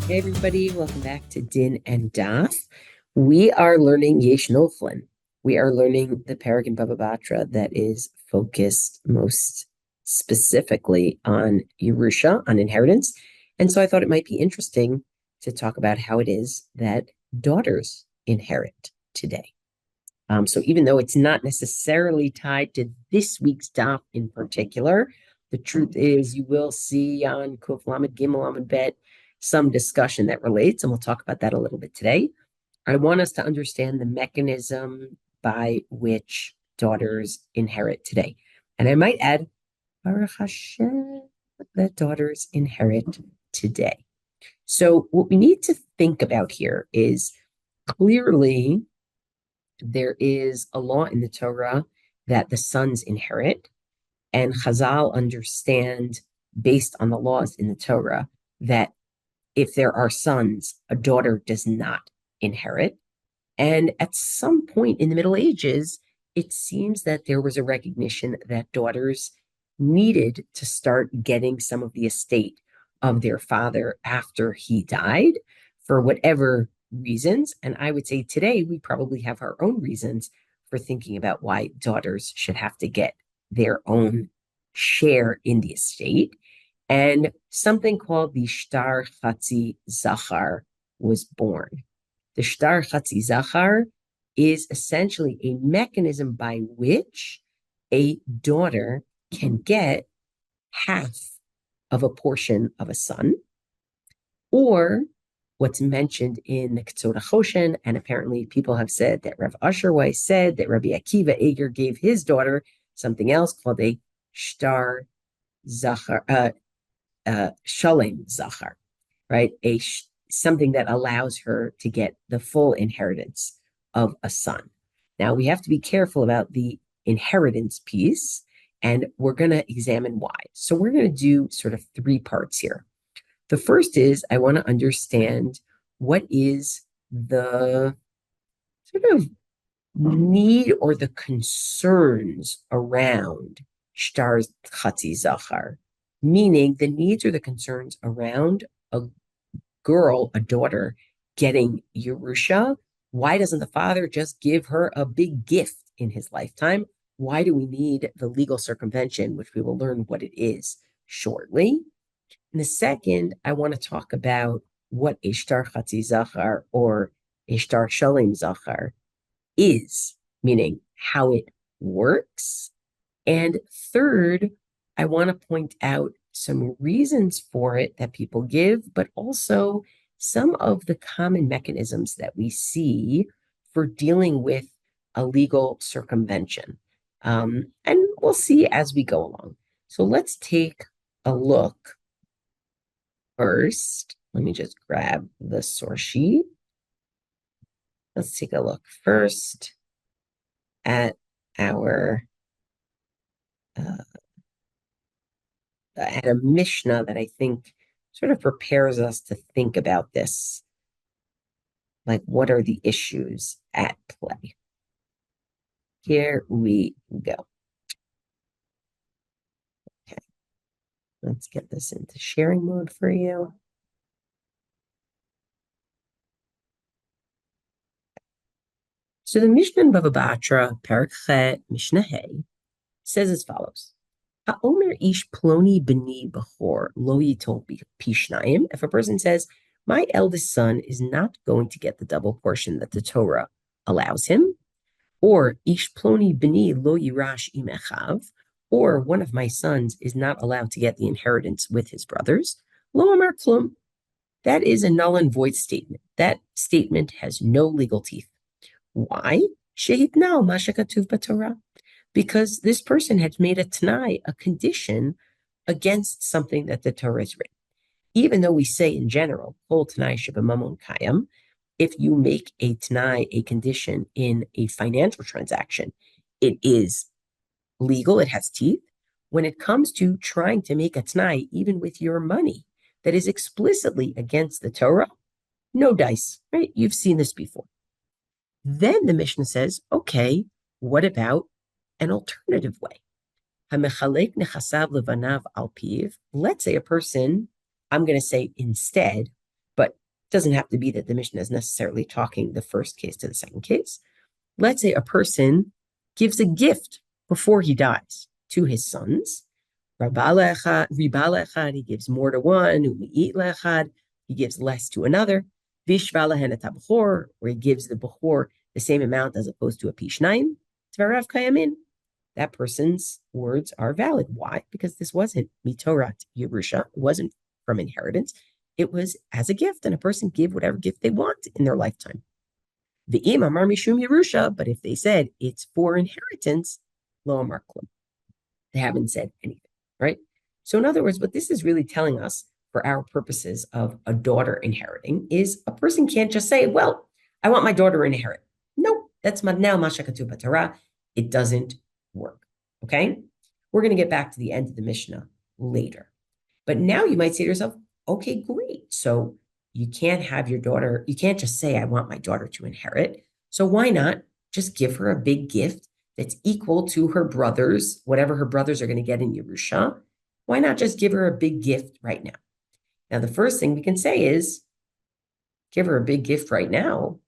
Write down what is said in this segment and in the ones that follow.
Hey everybody, welcome back to Din and Daf. We are learning Yesh Nochlin. We are learning the perek in Bava Batra that is focused most specifically on Yerusha, on inheritance. And so I thought it might be interesting to talk about how it is that daughters inherit today. So even though it's not necessarily tied to this week's daf in particular, the truth is you will see on Kuf Lamed Gimel Lamed Bet some discussion that relates, and we'll talk about that a little bit today. I want us to understand the mechanism by which daughters inherit today. And I might add, Baruch Hashem, that daughters inherit today. So what we need to think about here is clearly there is a law in the Torah that the sons inherit, and Chazal understand, based on the laws in the Torah, that if there are sons, a daughter does not inherit. And at some point in the Middle Ages, it seems that there was a recognition that daughters needed to start getting some of the estate of their father after he died for whatever reasons. And I would say today we probably have our own reasons for thinking about why daughters should have to get their own share in the estate. And something called the Shtar Chatzi Zachar was born. The Shtar Chatzi Zachar is essentially a mechanism by which a daughter can get half of a portion of a son, or what's mentioned in the Ketzot HaChoshen, and apparently people have said that Rav Asher Weiss said that Rabbi Akiva Eger gave his daughter something else called a Shtar Zachar, Shalem Zachar, right? Something that allows her to get the full inheritance of a son. Now, we have to be careful about the inheritance piece, and we're going to examine why. So we're going to do sort of three parts here. The first is I want to understand what is the sort of need or the concerns around Shtar Chatzi Zachar, meaning the needs or the concerns around a girl, a daughter, getting Yerusha. Why doesn't the father just give her a big gift in his lifetime? Why do we need the legal circumvention, which we will learn what it is shortly? And the second, I want to talk about what a Shtar Chatzi Zachar or a Shtar Shalem Zachar is, meaning how it works. And third, I want to point out some reasons for it that people give, but also some of the common mechanisms that we see for dealing with a legal circumvention. And we'll see as we go along. So let's take a look first. Let me just grab the source sheet. Let's take a look first at our at a Mishnah that I think sort of prepares us to think about this. Like, what are the issues at play? Here we go. Okay, let's get this into sharing mode for you. So the Mishnah in Bava Batra, perek Chet, Mishnah Hay, says as follows. Ha'omer ish ploni b'ni b'chor lo yitol pishnayim. If a person says, my eldest son is not going to get the double portion that the Torah allows him, or ish ploni b'ni lo yirash im echav, or one of my sons is not allowed to get the inheritance with his brothers, lo amar klum. That is a null and void statement. That statement has no legal teeth. Why? Shehitnal mashakatuv b'Torah. Because this person had made a t'nai, a condition, against something that the Torah has written. Even though we say in general, kol t'nai shebamamon kayam, if you make a t'nai, a condition in a financial transaction, it is legal, it has teeth. When it comes to trying to make a t'nai, even with your money, that is explicitly against the Torah, no dice, right? You've seen this before. Then the Mishnah says, okay, what about an alternative way? Let's say a person, I'm going to say instead, but doesn't have to be that the Mishnah is necessarily talking the first case to the second case. Let's say a person gives a gift before he dies to his sons. Riba lechad, he gives more to one, u'mi'it lechad, he gives less to another. Vishva lehen et habechor, where he gives the bechor the same amount as opposed to a pishnayim. Tvarav kayamin. That person's words are valid. Why? Because this wasn't mitorat Yerusha. It wasn't from inheritance. It was as a gift, and a person give whatever gift they want in their lifetime. V'im amar mishum Yerusha, but if they said it's for inheritance, lo amar klum. They haven't said anything, right? So in other words, what this is really telling us for our purposes of a daughter inheriting is a person can't just say, well, I want my daughter to inherit. No, that's now masha katuv b'Torah. It doesn't work, okay? We're going to get back to the end of the Mishnah later. But now you might say to yourself, okay, great. So you can't have your daughter, you can't just say, I want my daughter to inherit. So why not just give her a big gift that's equal to her brothers, whatever her brothers are going to get in Yerusha? Why not just give her a big gift right now? Now, the first thing we can say is, give her a big gift right now.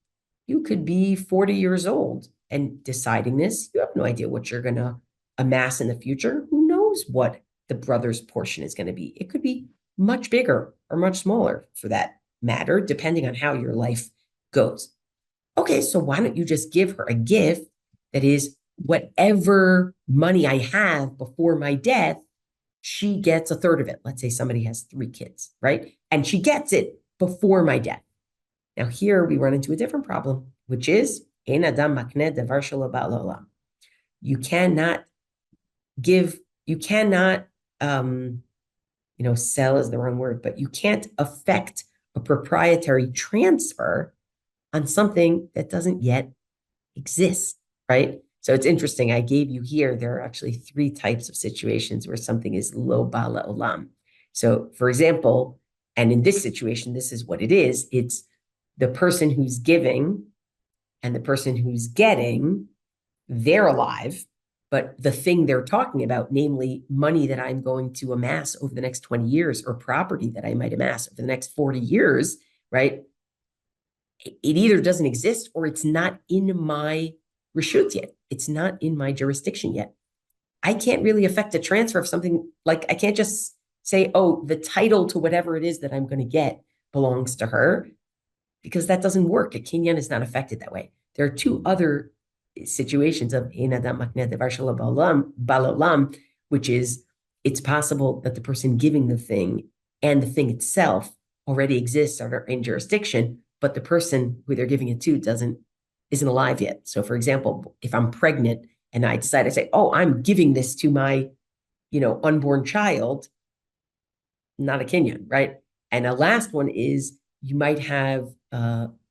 You could be 40 years old and deciding this. You have no idea what you're going to amass in the future. Who knows what the brother's portion is going to be? It could be much bigger or much smaller for that matter, depending on how your life goes. Okay, so why don't you just give her a gift that is whatever money I have before my death, she gets a third of it. Let's say somebody has 3 kids, right? And she gets it before my death. Now here we run into a different problem, which is ein adam makneh davar shelo ba l'olam. You cannot give, you cannot, sell is the wrong word, but you can't affect a proprietary transfer on something that doesn't yet exist, right? So it's interesting. I gave you here, there are actually 3 types of situations where something is lo ba l'olam. So for example, and in this situation, this is what it is. It's the person who's giving and the person who's getting, they're alive, but the thing they're talking about, namely money that I'm going to amass over the next 20 years or property that I might amass over the next 40 years, right? It either doesn't exist or it's not in my reshut yet. It's not in my jurisdiction yet. I can't really affect a transfer of something. Like I can't just say, oh, the title to whatever it is that I'm going to get belongs to her, because that doesn't work. A kinyan is not affected that way. There are 2 other situations of ein adam makneh davar shelo ba l'olam, which is it's possible that the person giving the thing and the thing itself already exists or are in jurisdiction, but the person who they're giving it to isn't alive yet. So for example, if I'm pregnant and I decide to say, oh, I'm giving this to my, unborn child, not a kinyan, right? And a last one is you might have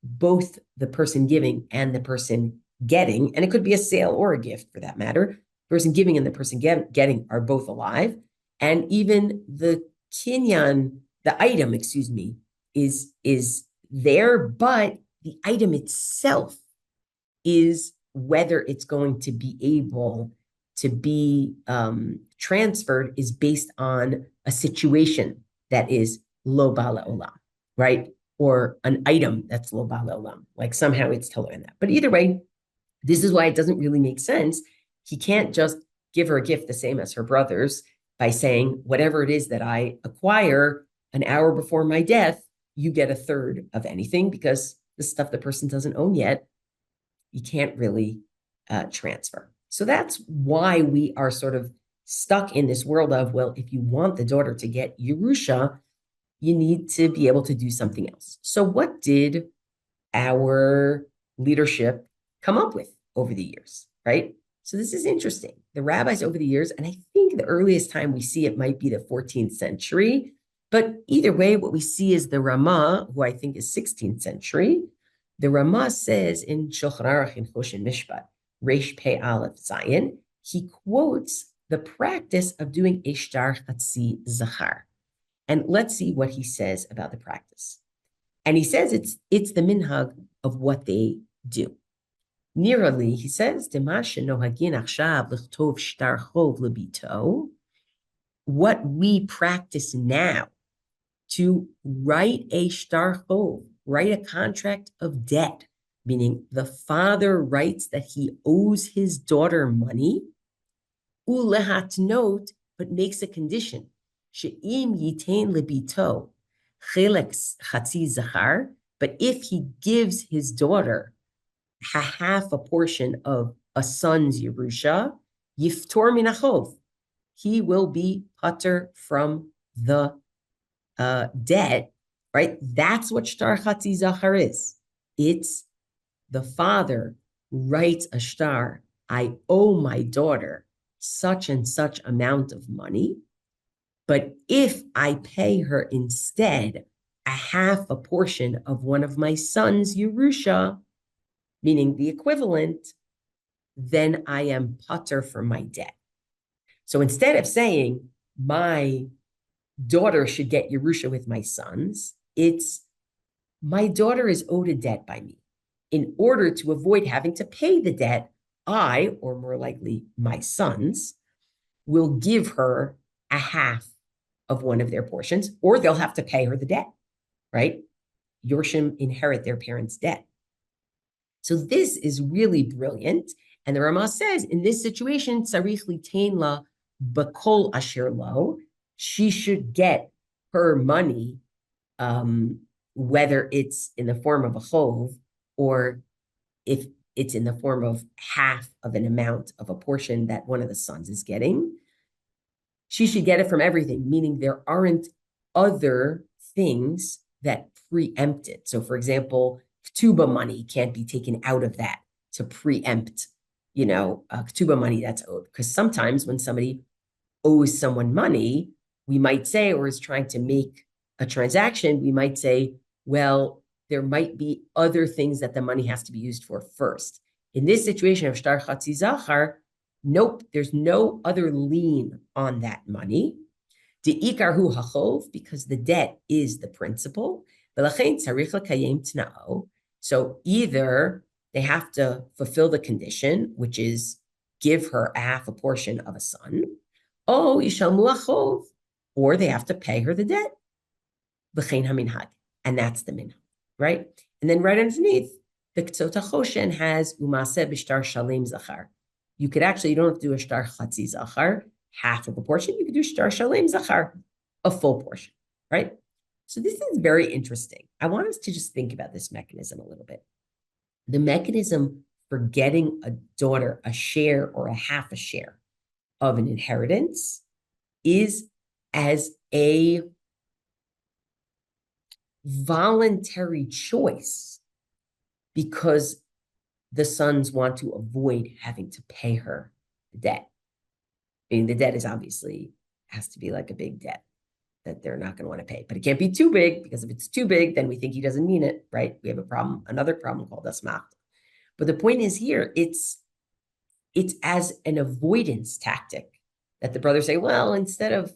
both the person giving and the person getting, and it could be a sale or a gift for that matter. The person giving and the person getting are both alive. And even the kinyan, the item, is there, but the item itself is whether it's going to be able to be transferred is based on a situation that is lo ba l'olam, right? Or an item that's lo ba l'olam, like somehow it's to learn that. But either way, this is why it doesn't really make sense. He can't just give her a gift the same as her brothers by saying, whatever it is that I acquire an hour before my death, you get a third of anything, because the stuff the person doesn't own yet, you can't really transfer. So that's why we are sort of stuck in this world of, well, if you want the daughter to get Yerusha, you need to be able to do something else. So what did our leadership come up with over the years, right? So this is interesting. The rabbis over the years, and I think the earliest time we see it might be the 14th century, but either way, what we see is the Rama, who I think is 16th century. The Rama says in Shulchan Aruch in Choshen Mishpat, Reish Pei Aleph Zayin, he quotes the practice of doing Ishtar Chatzi Zachar. And let's see what he says about the practice. And he says it's the minhag of what they do. Nearly, he says, what we practice now to write a shtar chov, write a contract of debt, meaning the father writes that he owes his daughter money, ulehatnot, but makes a condition, she'im yitain lebito chelek chatzi zachar, but if he gives his daughter half a portion of a son's Yerusha, yiftor min hachov, he will be pater from the debt, right? That's what shtar chatzi zachar is. It's the father writes a shtar, I owe my daughter such and such amount of money, but if I pay her instead a half a portion of one of my son's Yerusha, meaning the equivalent, then I am pater from my debt. So instead of saying my daughter should get Yerusha with my sons, it's my daughter is owed a debt by me. In order to avoid having to pay the debt, I, or more likely my sons, will give her a half of one of their portions, or they'll have to pay her the debt, right? Yorshim inherit their parents' debt. So this is really brilliant. And the Ramah says, in this situation, tzarich litain la b'kol asher lo, she should get her money, whether it's in the form of a chov, or if it's in the form of half of an amount of a portion that one of the sons is getting. She should get it from everything, meaning there aren't other things that preempt it. So, for example, ktuba money can't be taken out of that to preempt, ktuba money that's owed. Because sometimes when somebody owes someone money, we might say, or is trying to make a transaction, we might say, well, there might be other things that the money has to be used for first. In this situation of shtar chatzi zachar, nope, there's no other lien on that money. De'ikar hu hachov, because the debt is the principal. So either they have to fulfill the condition, which is give her a half a portion of a son, or they have to pay her the debt. And that's the minhag, right? And then right underneath, the Ktsot HaChoshen has umaseh b'shtar shalem zachar. You don't have to do a shtar chatzi zachar, half of a portion. You could do shtar shalem zachar, a full portion, right? So this is very interesting. I want us to just think about this mechanism a little bit. The mechanism for getting a daughter a share or a half a share of an inheritance is as a voluntary choice, because the sons want to avoid having to pay her the debt. I mean, the debt is obviously has to be like a big debt that they're not going to want to pay, but it can't be too big, because if it's too big, then we think he doesn't mean it, right? We have a problem, another problem called asmacht. But the point is here, it's as an avoidance tactic that the brothers say, well, instead of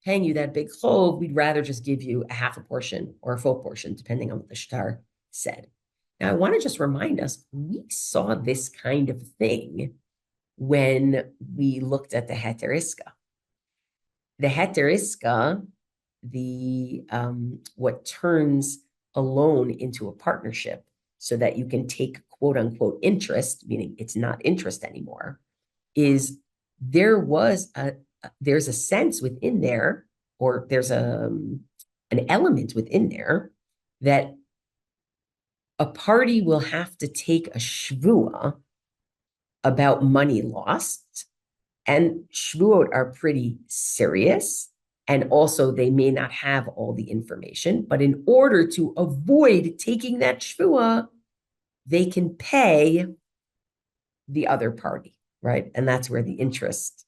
paying you that big chov, we'd rather just give you a half a portion or a full portion, depending on what the shtar said. Now, I want to just remind us, we saw this kind of thing when we looked at the heteriska. The heteriska, what turns a loan into a partnership so that you can take quote unquote interest, meaning it's not interest anymore, is there's a sense within there, or there's an element within there that a party will have to take a shvua about money lost, and shvuot are pretty serious, and also they may not have all the information, but in order to avoid taking that shvua, they can pay the other party, right? And that's where the interest,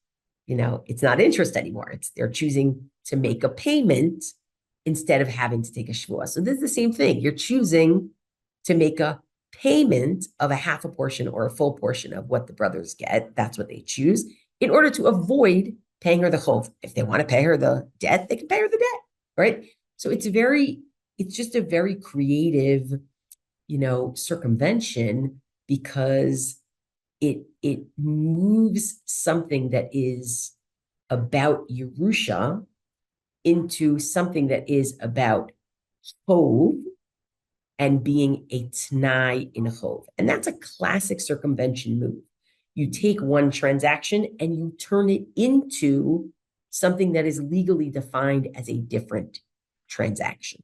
it's not interest anymore. They're choosing to make a payment instead of having to take a shvua. So this is the same thing. You're choosing to make a payment of a half a portion or a full portion of what the brothers get. That's what they choose in order to avoid paying her the chov. If they want to pay her the debt, they can pay her the debt, right? So it's just a very creative, circumvention, because it moves something that is about Yerusha into something that is about chov, and being a t'nai in chov. And that's a classic circumvention move. You take one transaction and you turn it into something that is legally defined as a different transaction,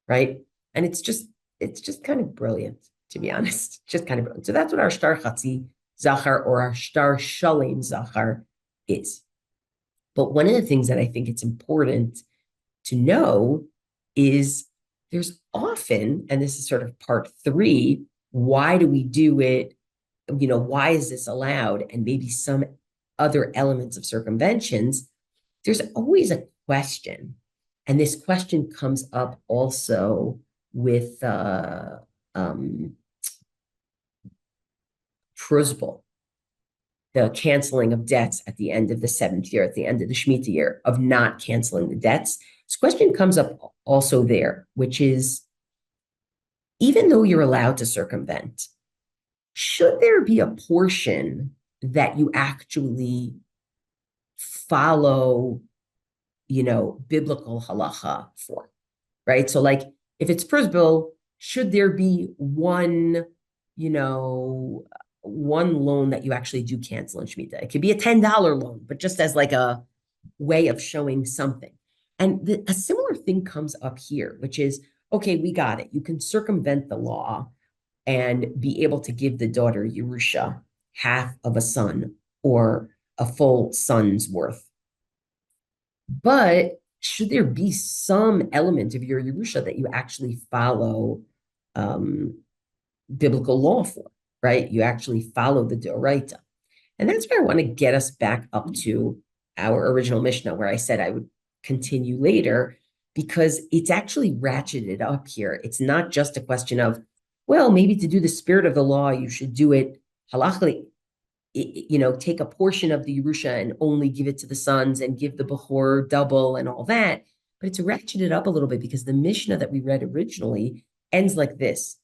right? And it's just kind of brilliant, to be honest. Just kind of brilliant. So that's what our shtar chatzi zachar or our shtar shalem zachar is. But one of the things that I think it's important to know is there's often, and this is sort of part 3, why do we do it? Why is this allowed? And maybe some other elements of circumventions. There's always a question. And this question comes up also with permissible, the canceling of debts at the end of the 7th year, at the end of the Shemitah year, of not canceling the debts. This question comes up also there, which is, even though you're allowed to circumvent, should there be a portion that you actually follow, biblical halakha for, right? So like, if it's permissible, should there be one loan that you actually do cancel in Shemitah? It could be a $10 loan, but just as like a way of showing something. And a similar thing comes up here, which is, okay, we got it. You can circumvent the law and be able to give the daughter Yerusha half of a son or a full son's worth. But should there be some element of your Yerusha that you actually follow biblical law for, right? You actually follow the Doraita. And that's where I want to get us back up to our original Mishnah, where I said I would continue later, because it's actually ratcheted up here. It's not just a question of, well, maybe to do the spirit of the law, you should do it halachically, take a portion of the Yerusha and only give it to the sons and give the Bechor double and all that. But it's ratcheted up a little bit, because the Mishnah that we read originally ends like this.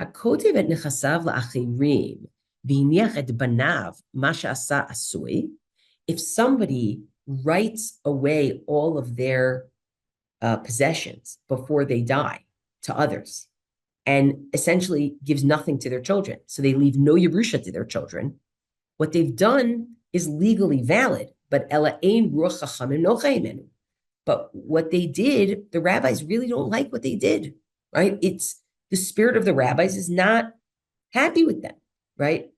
Hakotev et nechasav la'achirim v'iniach et banav ma she'asa asui. If somebody writes away all of their possessions before they die to others, and essentially gives nothing to their children, so they leave no Yerusha to their children, what they've done is legally valid, but ela ein ruach chachamim nochayimenu. But what they did, the rabbis really don't like what they did, right? It's the spirit of the rabbis is not happy with them, right?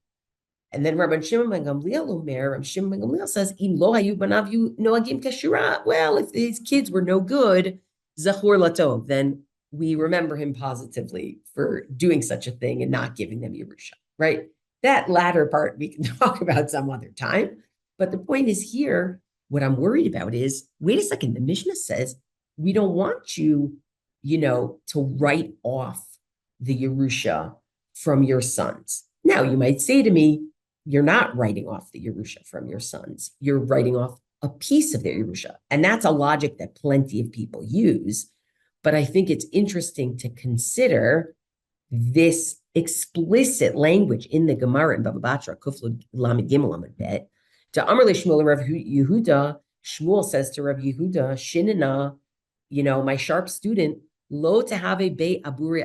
And then Rabban Shimon ben Gamliel says, Im lo hayu banav noagim kashira. Well, if his kids were no good, zachor latov, then we remember him positively for doing such a thing and not giving them Yerusha, right? That latter part we can talk about some other time. But the point is here, what I'm worried about is, wait a second, the Mishnah says, we don't want you, to write off the Yerusha from your sons. Now, you might say to me, you're not writing off the Yerusha from your sons. You're writing off a piece of their Yerusha. And that's a logic that plenty of people use. But I think it's interesting to consider this explicit language in the Gemara in Bava Batra, Kuflu Lamed Gimel Amud Bet. To Amar Shmuel Rav Yehuda, Shmuel says to Rav Yehuda, Shinana, my sharp student, lo tehave be abure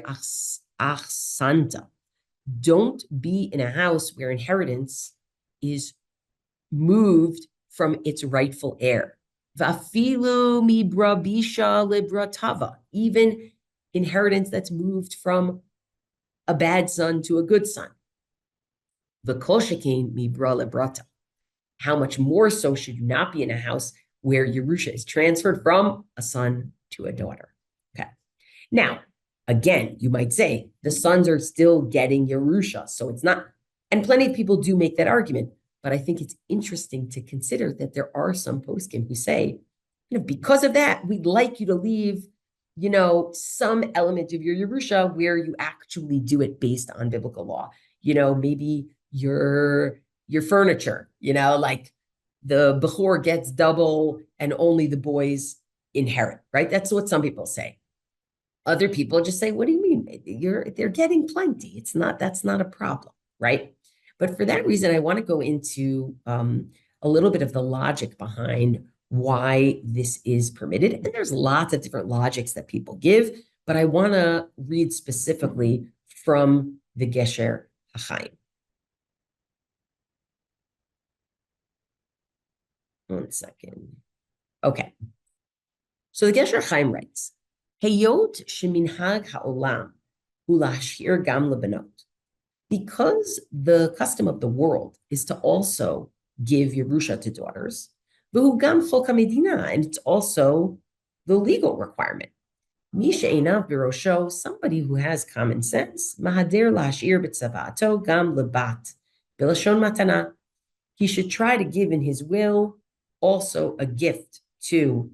achsanta. Don't be in a house where inheritance is moved from its rightful heir. Vafilu mibra bisha libra tava. Even inheritance that's moved from a bad son to a good son. V'kol shekein mibra librata. How much more so should you not be in a house where Yerusha is transferred from a son to a daughter? Okay. Now, again, you might say the sons are still getting Yerusha, so it's not. And plenty of people do make that argument, but I think it's interesting to consider that there are some poskim who say, because of that, we'd like you to leave, some element of your Yerusha where you actually do it based on biblical law. Maybe your furniture, like the Bechor gets double and only the boys inherit, right? That's what some people say. Other people just say, what do you mean? They're getting plenty. That's not a problem, right? But for that reason, I want to go into a little bit of the logic behind why this is permitted. And there's lots of different logics that people give, But I want to read specifically from the Gesher Hachaim. One second. Okay. So the Gesher Chaim writes, Heyot sheminhag ha'olam ulashir gam lebanot. Because the custom of the world is to also give Yerusha to daughters, v'hu gam chok hamedina, and it's also the legal requirement. Misha einav birosho, somebody who has common sense, mahader lashir b'tzavato gam lebat, b'lashon matana. He should try to give in his will also a gift to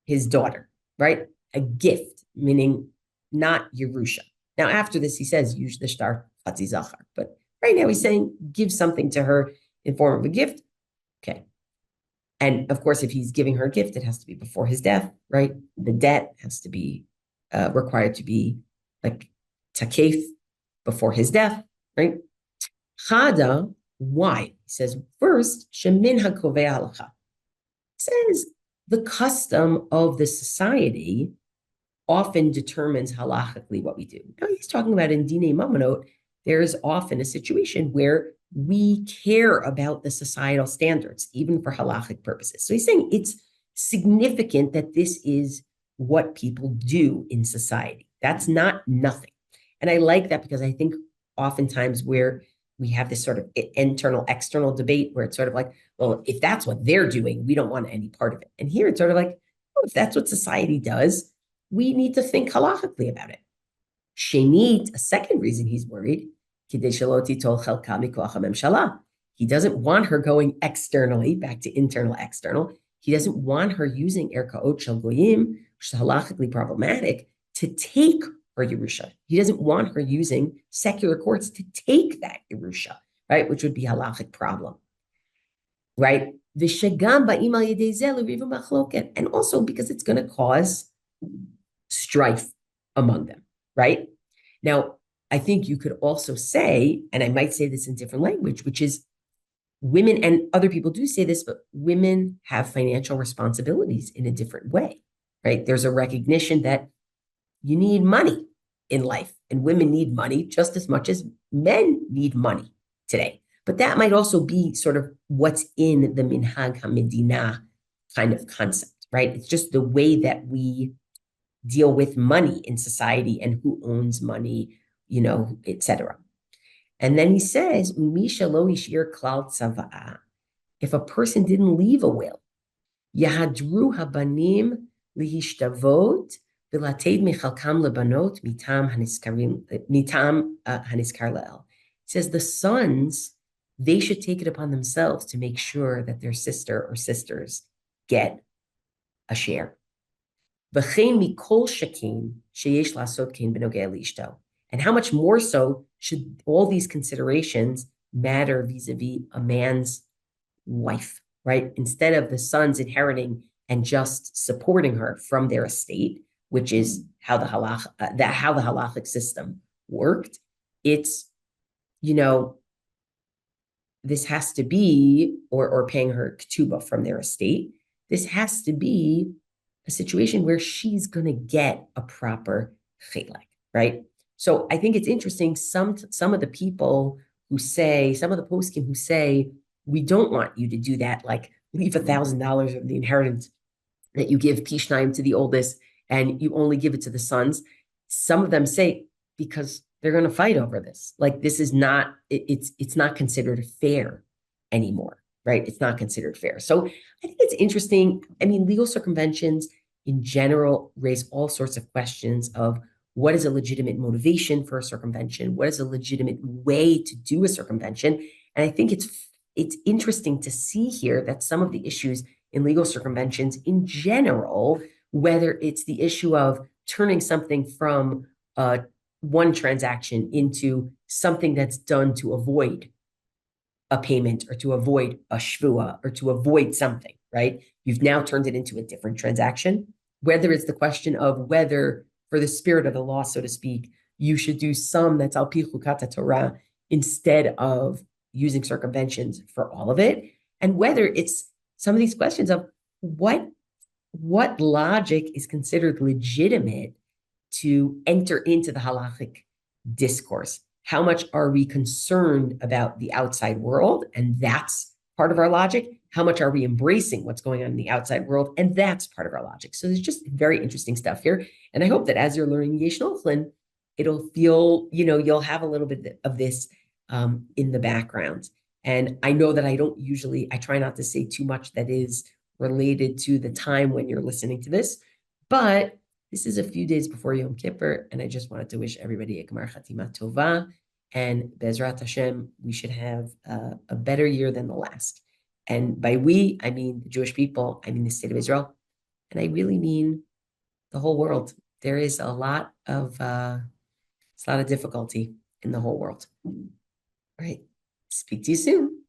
his daughter, right? A gift, meaning not Yerusha. Now, after this, he says, use the shtar chatzi zachar. But right now, he's saying, give something to her in form of a gift. Okay. And of course, if he's giving her a gift, it has to be before his death, right? The debt has to be required to be like takef before his death, right? Chada, why? He says, first, shemin hakovei halakha. Says the custom of the society often determines halachically what we do. Now he's talking about in Dinei Mamonot, there is often a situation where we care about the societal standards, even for halachic purposes. So he's saying it's significant that this is what people do in society. That's not nothing. And I like that because I think oftentimes where we have this sort of internal, external debate where it's sort of like, well, if that's what they're doing, we don't want any part of it. And here it's sort of like, well, if that's what society does, we need to think halachically about it. Shenit, a second reason he's worried, he doesn't want her going externally, back to internal, external. He doesn't want her using erkaot shel goyim, which is halachically problematic, to take her Yerusha. He doesn't want her using secular courts to take that Yerusha, right? Which would be a halachic problem, right? And also because it's going to cause strife among them, right? Now, I think you could also say, and I might say this in different language, which is women, and other people do say this, but women have financial responsibilities in a different way, right? There's a recognition that you need money in life, and women need money just as much as men need money today. But that might also be sort of what's in the minhag hamedina kind of concept, right? It's just the way that we deal with money in society and who owns money, you know, etc. And then he says, Umisha lo ishir klal tzava'a. If a person didn't leave a will, yahadru habanim lihishtabot v'lateid michalkam lebanot mitam haniskar la'el. He says the sons, they should take it upon themselves to make sure that their sister or sisters get a share. And how much more so should all these considerations matter vis-a-vis a man's wife, right? Instead of the sons inheriting and just supporting her from their estate, which is how the halachic system worked, it's, you know, this has to be, or paying her ketubah from their estate. This has to be a situation where she's going to get a proper chelek, right? So I think it's interesting. Some of the people who say, some of the poskim who say, we don't want you to do that, like leave $1,000 of the inheritance that you give Pishnaim to the oldest, and you only give it to the sons. Some of them say, because they're going to fight over this. Like this is not, it's not considered fair anymore. Right? It's not considered fair. So I think it's interesting. I mean, legal circumventions in general raise all sorts of questions of what is a legitimate motivation for a circumvention? What is a legitimate way to do a circumvention? And I think it's interesting to see here that some of the issues in legal circumventions in general, whether it's the issue of turning something from one transaction into something that's done to avoid a payment or to avoid a shvua or to avoid something, right? You've now turned it into a different transaction. Whether it's the question of whether, for the spirit of the law, so to speak, you should do some that's al pi chukat Torah instead of using circumventions for all of it, and whether it's some of these questions of what logic is considered legitimate to enter into the halachic discourse? How much are we concerned about the outside world? And that's part of our logic. How much are we embracing what's going on in the outside world? And that's part of our logic. So there's just very interesting stuff here. And I hope that as you're learning Yesh Nochlin, it'll feel, you'll have a little bit of this in the background. And I know that I try not to say too much that is related to the time when you're listening to this, but this is a few days before Yom Kippur, and I just wanted to wish everybody a Gemar Chatima Tova, and Bezrat Hashem, we should have a better year than the last. And by we, I mean the Jewish people, I mean the state of Israel, and I really mean the whole world. There is a lot of difficulty in the whole world. All right, speak to you soon.